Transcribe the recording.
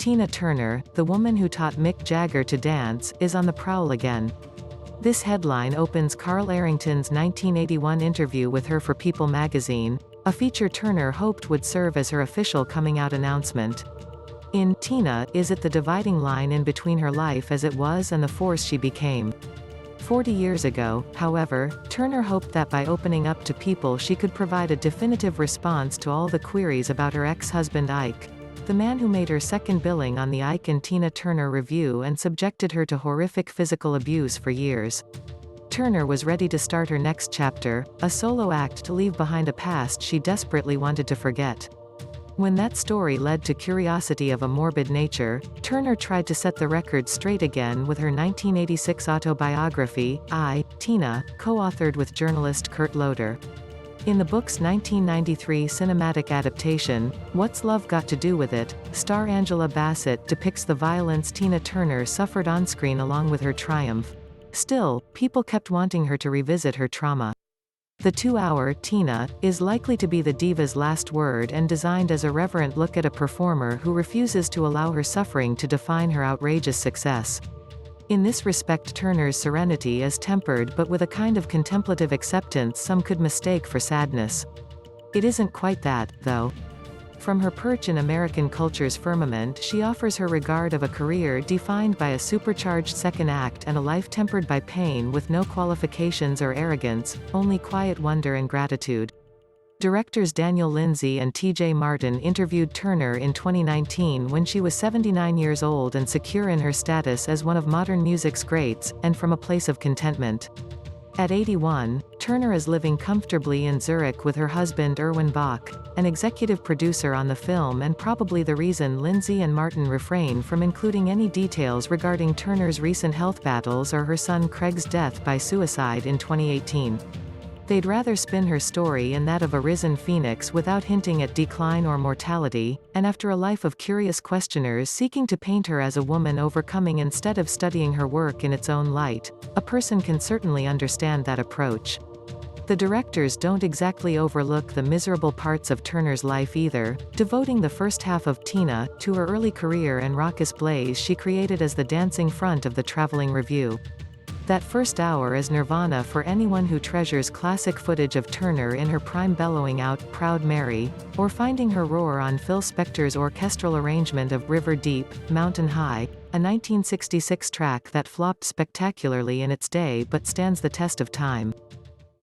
Tina Turner, the woman who taught Mick Jagger to dance, is on the prowl again. This headline opens Carl Arrington's 1981 interview with her for People magazine, a feature Turner hoped would serve as her official coming-out announcement. In Tina, is it the dividing line in between her life as it was and the force she became? 40 years ago, however, Turner hoped that by opening up to people she could provide a definitive response to all the queries about her ex-husband Ike, the man who made her second billing on the Ike and Tina Turner Revue and subjected her to horrific physical abuse for years. Turner was ready to start her next chapter, a solo act to leave behind a past she desperately wanted to forget. When that story led to curiosity of a morbid nature, Turner tried to set the record straight again with her 1986 autobiography, I, Tina, co-authored with journalist Kurt Loder. In the book's 1993 cinematic adaptation, What's Love Got to Do with It?, star Angela Bassett depicts the violence Tina Turner suffered on-screen along with her triumph. Still, people kept wanting her to revisit her trauma. The 2-hour Tina is likely to be the diva's last word and designed as a reverent look at a performer who refuses to allow her suffering to define her outrageous success. In this respect, Turner's serenity is tempered but with a kind of contemplative acceptance some could mistake for sadness. It isn't quite that, though. From her perch in American culture's firmament, she offers her regard of a career defined by a supercharged second act and a life tempered by pain with no qualifications or arrogance, only quiet wonder and gratitude. Directors Daniel Lindsay and T. Martin interviewed Turner in 2019 when she was 79 years old and secure in her status as one of modern music's greats, and from a place of contentment. At 81, Turner is living comfortably in Zurich with her husband Erwin Bach, an executive producer on the film and probably the reason Lindsay and Martin refrain from including any details regarding Turner's recent health battles or her son Craig's death by suicide in 2018. They'd rather spin her story in that of a risen phoenix without hinting at decline or mortality, and after a life of curious questioners seeking to paint her as a woman overcoming instead of studying her work in its own light, a person can certainly understand that approach. The directors don't exactly overlook the miserable parts of Turner's life either, devoting the first half of Tina to her early career and raucous blaze she created as the dancing front of the traveling revue. That first hour is nirvana for anyone who treasures classic footage of Turner in her prime bellowing out Proud Mary, or finding her roar on Phil Spector's orchestral arrangement of River Deep, Mountain High, a 1966 track that flopped spectacularly in its day but stands the test of time.